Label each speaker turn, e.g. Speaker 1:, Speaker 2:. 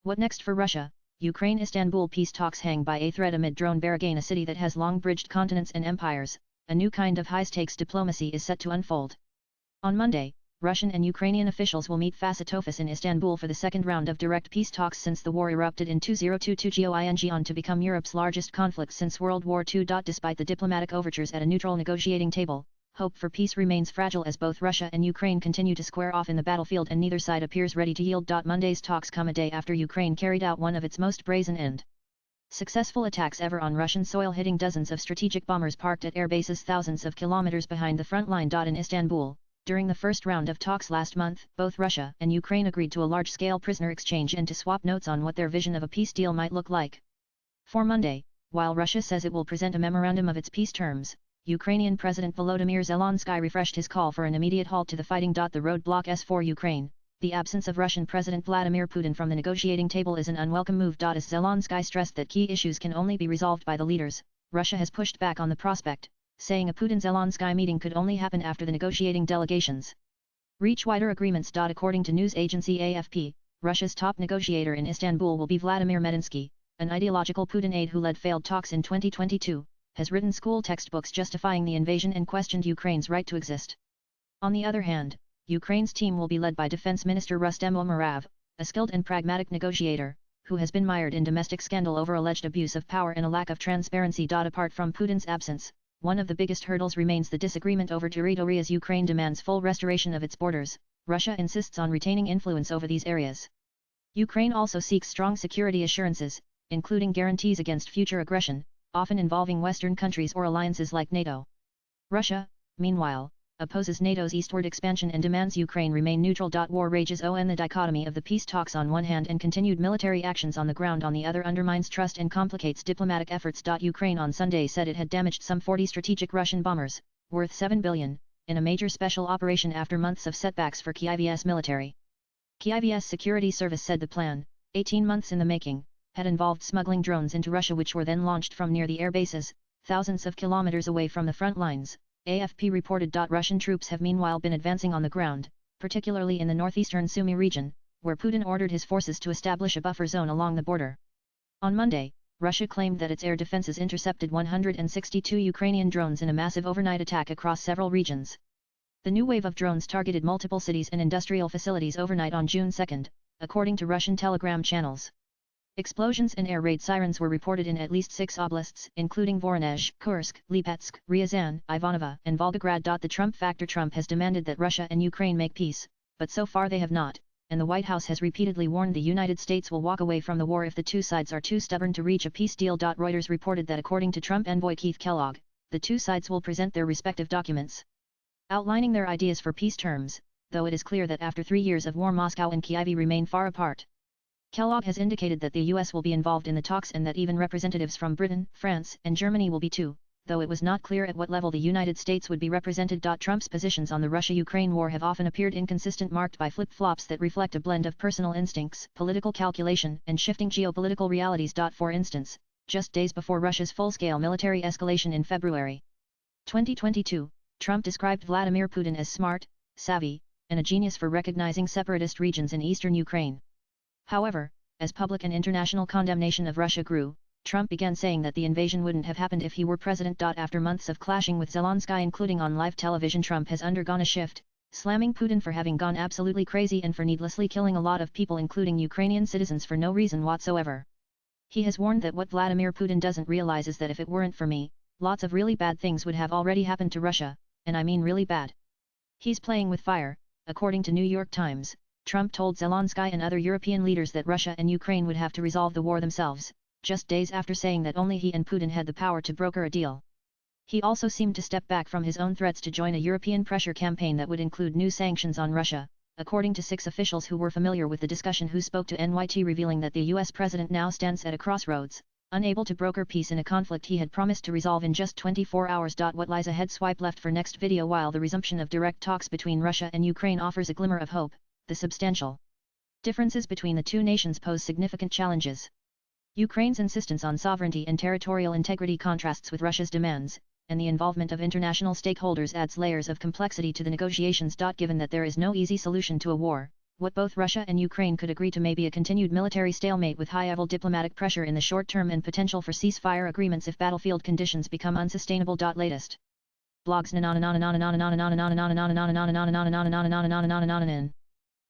Speaker 1: What next for Russia? Ukraine-Istanbul peace talks hang by a thread amid drone barrage. A city that has long bridged continents and empires, a new kind of high-stakes diplomacy is set to unfold. On Monday, Russian and Ukrainian officials will meet face-to-face in Istanbul for the second round of direct peace talks since the war erupted in 2022 going on to become Europe's largest conflict since World War II. Despite the diplomatic overtures at a neutral negotiating table, hope for peace remains fragile as both Russia and Ukraine continue to square off in the battlefield and neither side appears ready to yield. Monday's talks come a day after Ukraine carried out one of its most brazen and successful attacks ever on Russian soil, hitting dozens of strategic bombers parked at air bases thousands of kilometers behind the front line. In Istanbul, during the first round of talks last month, both Russia and Ukraine agreed to a large-scale prisoner exchange and to swap notes on what their vision of a peace deal might look like. For Monday, while Russia says it will present a memorandum of its peace terms, Ukrainian President Volodymyr Zelensky refreshed his call for an immediate halt to the fighting. The roadblock is for Ukraine. The absence of Russian President Vladimir Putin from the negotiating table is an unwelcome move. As Zelensky stressed that key issues can only be resolved by the leaders, Russia has pushed back on the prospect, saying a Putin-Zelensky meeting could only happen after the negotiating delegations reach wider agreements. According to news agency AFP, Russia's top negotiator in Istanbul will be Vladimir Medinsky, an ideological Putin aide who led failed talks in 2022. Has written school textbooks justifying the invasion and questioned Ukraine's right to exist. On the other hand, Ukraine's team will be led by Defense Minister Rustem Umerov, a skilled and pragmatic negotiator, who has been mired in domestic scandal over alleged abuse of power and a lack of transparency. Apart from Putin's absence, one of the biggest hurdles remains the disagreement over territory. As Ukraine demands full restoration of its borders, Russia insists on retaining influence over these areas. Ukraine also seeks strong security assurances, including guarantees against future aggression, often involving Western countries or alliances like NATO. Russia, meanwhile, opposes NATO's eastward expansion and demands Ukraine remain neutral. War rages on the dichotomy of the peace talks on one hand and continued military actions on the ground on the other undermines trust and complicates diplomatic efforts. Ukraine on Sunday said it had damaged some 40 strategic Russian bombers, worth $7 billion, in a major special operation after months of setbacks for Kyiv's military. Kyiv's security service said the plan, 18 months in the making, had involved smuggling drones into Russia which were then launched from near the air bases, thousands of kilometers away from the front lines. AFP reported. Russian troops have meanwhile been advancing on the ground, particularly in the northeastern Sumy region, where Putin ordered his forces to establish a buffer zone along the border. On Monday, Russia claimed that its air defenses intercepted 162 Ukrainian drones in a massive overnight attack across several regions. The new wave of drones targeted multiple cities and industrial facilities overnight on June 2, according to Russian telegram channels. Explosions and air raid sirens were reported in at least 6 oblasts, including Voronezh, Kursk, Lipetsk, Ryazan, Ivanova, and Volgograd. The Trump factor. Trump has demanded that Russia and Ukraine make peace, but so far they have not, and the White House has repeatedly warned the United States will walk away from the war if the two sides are too stubborn to reach a peace deal. Reuters reported that according to Trump envoy Keith Kellogg, the two sides will present their respective documents outlining their ideas for peace terms, though it is clear that after 3 years of war Moscow and Kyiv remain far apart. Kellogg has indicated that the U.S. will be involved in the talks and that even representatives from Britain, France, and Germany will be too, though it was not clear at what level the United States would be represented. Trump's positions on the Russia-Ukraine war have often appeared inconsistent, marked by flip-flops that reflect a blend of personal instincts, political calculation, and shifting geopolitical realities. For instance, just days before Russia's full-scale military escalation in February 2022, Trump described Vladimir Putin as smart, savvy, and a genius for recognizing separatist regions in eastern Ukraine. However, as public and international condemnation of Russia grew, Trump began saying that the invasion wouldn't have happened if he were president. After months of clashing with Zelensky, including on live television, Trump has undergone a shift, slamming Putin for having gone absolutely crazy and for needlessly killing a lot of people, including Ukrainian citizens, for no reason whatsoever. He has warned that what Vladimir Putin doesn't realize is that if it weren't for me, lots of really bad things would have already happened to Russia, and I mean really bad. He's playing with fire, according to New York Times. Trump told Zelensky and other European leaders that Russia and Ukraine would have to resolve the war themselves, just days after saying that only he and Putin had the power to broker a deal. He also seemed to step back from his own threats to join a European pressure campaign that would include new sanctions on Russia, according to 6 officials who were familiar with the discussion who spoke to NYT, revealing that the US president now stands at a crossroads, unable to broker peace in a conflict he had promised to resolve in just 24 hours. What lies ahead? Swipe left for next video. While the resumption of direct talks between Russia and Ukraine offers a glimmer of hope, the substantial differences between the two nations pose significant challenges. Ukraine's insistence on sovereignty and territorial integrity contrasts with Russia's demands, and the involvement of international stakeholders adds layers of complexity to the negotiations. Given that there is no easy solution to a war, What both Russia and Ukraine could agree to may be a continued military stalemate with high-level diplomatic pressure in the short term and potential for ceasefire agreements if battlefield conditions become unsustainable. Latest blogs